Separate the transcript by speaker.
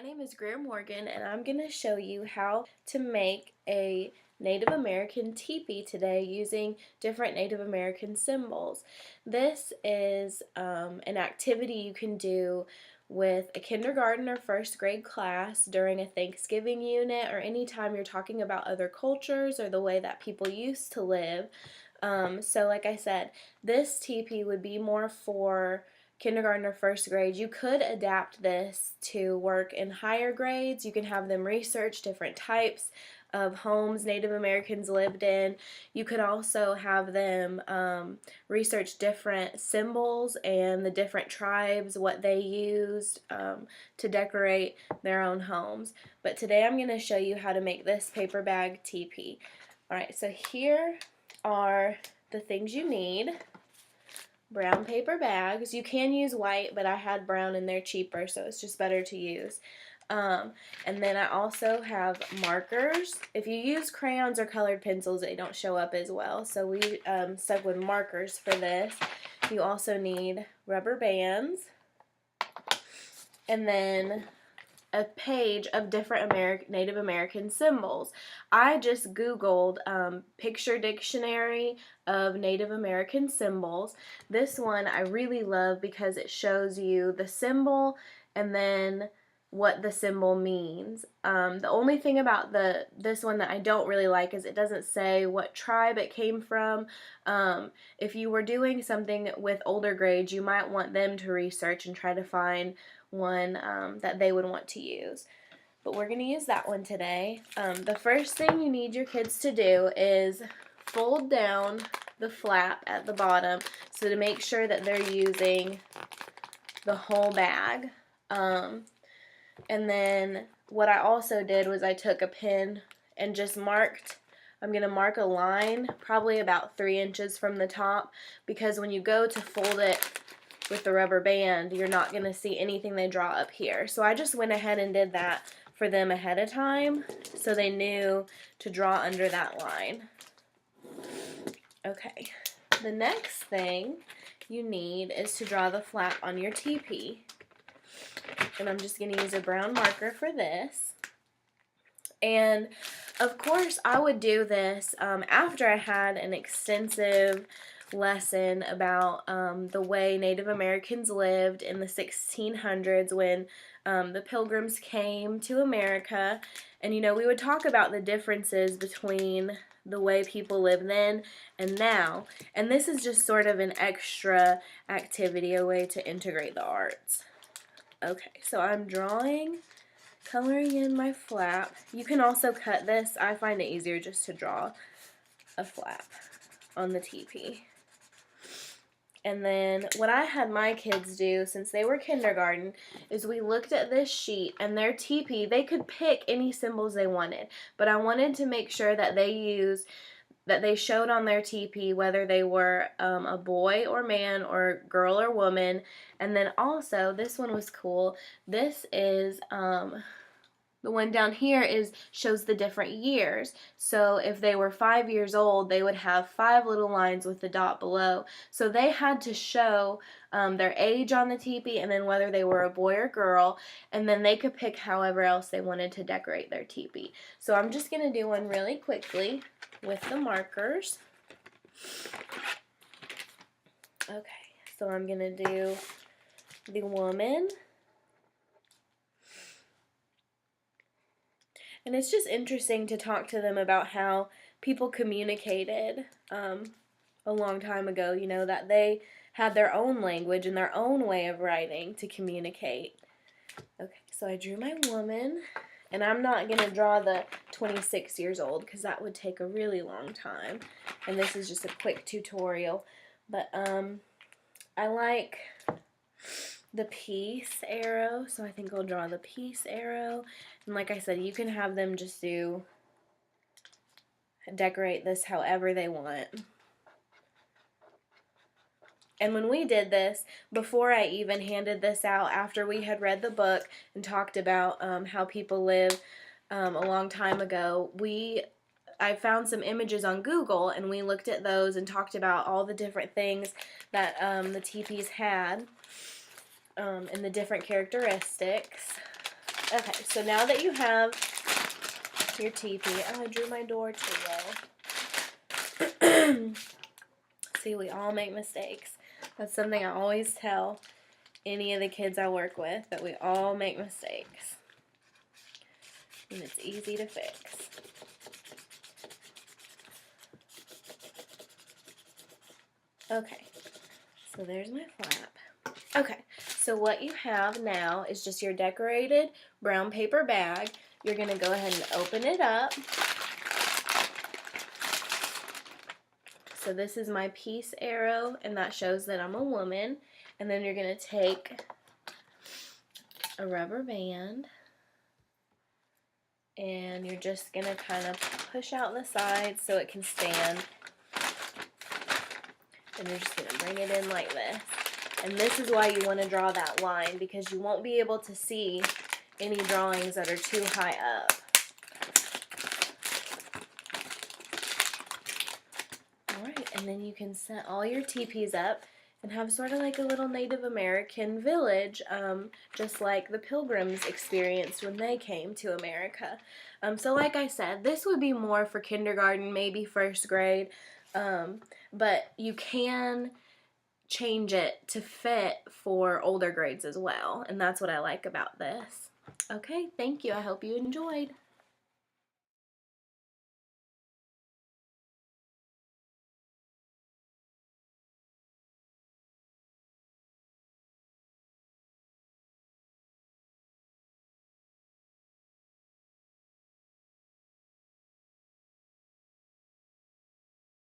Speaker 1: name is Greer Morgan, and I'm going to show you how to make a Native American teepee today using different Native American symbols. This is an activity you can do with a kindergarten or first grade class during a Thanksgiving unit or anytime you're talking about other cultures or the way that people used to live. So like I said, this teepee would be more for kindergarten or first grade. You could adapt this to work in higher grades. You can have them research different types of homes Native Americans lived in. You could also have them research different symbols and the different tribes, what they used to decorate their own homes. But today I'm going to show you how to make this paper bag teepee. Alright, so here are the things you need. Brown paper bags. You can use white, but I had brown and they're cheaper, so it's just better to use. And then I also have markers. If you use crayons or colored pencils, they don't show up as well, so we stuck with markers for this. You also need rubber bands, and then a page of different Native American symbols. I just Googled picture dictionary of Native American symbols. This one I really love because it shows you the symbol and then what the symbol means. The only thing about this one that I don't really like is it doesn't say what tribe it came from. If you were doing something with older grades, you might want them to research and try to find one that they would want to use. But we're going to use that one today. The first thing you need your kids to do is fold down the flap at the bottom so to make sure that they're using the whole bag. And then what I also did was I took a pen and just I'm going to mark a line probably about 3 inches from the top, because when you go to fold it with the rubber band, you're not going to see anything they draw up here. So I just went ahead and did that for them ahead of time so they knew to draw under that line. Okay, the next thing you need is to draw the flap on your teepee. And I'm just going to use a brown marker for this. And of course I would do this after I had an extensive lesson about the way Native Americans lived in the 1600s when the Pilgrims came to America. And you know, we would talk about the differences between the way people live then and now. And this is just sort of an extra activity, a way to integrate the arts. Okay, so I'm coloring in my flap. You can also cut this. I find it easier just to draw a flap on the teepee. And then what I had my kids do, since they were kindergarten, is we looked at this sheet and their teepee, they could pick any symbols they wanted, but I wanted to make sure that they showed on their teepee whether they were a boy or man or girl or woman. And then also, this one was cool. This is the one down here shows the different years. So if they were 5 years old, they would have 5 little lines with the dot below. So they had to show their age on the teepee and then whether they were a boy or girl, and then they could pick however else they wanted to decorate their teepee. So I'm just going to do one really quickly with the markers. Okay, so I'm going to do the woman. And it's just interesting to talk to them about how people communicated a long time ago, you know, that they had their own language and their own way of writing to communicate. Okay, so I drew my woman, and I'm not going to draw the 26 years old because that would take a really long time, and this is just a quick tutorial. But I like the peace arrow, so I think I'll draw the peace arrow. And like I said, you can have them just decorate this however they want. And when we did this, before I even handed this out, after we had read the book and talked about how people live a long time ago, I found some images on Google, and we looked at those and talked about all the different things that the teepees had and the different characteristics. Okay, so now that you have your teepee, oh, I drew my door too low. See, we all make mistakes. That's something I always tell any of the kids I work with, that we all make mistakes. And it's easy to fix. Okay, so there's my flap. Okay, so what you have now is just your decorated brown paper bag. You're going to go ahead and open it up. So this is my peace arrow, and that shows that I'm a woman. And then you're going to take a rubber band, and you're just going to kind of push out the sides so it can stand. And you're just going to bring it in like this. And this is why you want to draw that line, because you won't be able to see any drawings that are too high up. Alright, and then you can set all your teepees up and have sort of like a little Native American village, just like the Pilgrims experienced when they came to America. So like I said, this would be more for kindergarten, maybe first grade, but you can change it to fit for older grades as well, and that's what I like about this. Okay, thank you. I hope you enjoyed.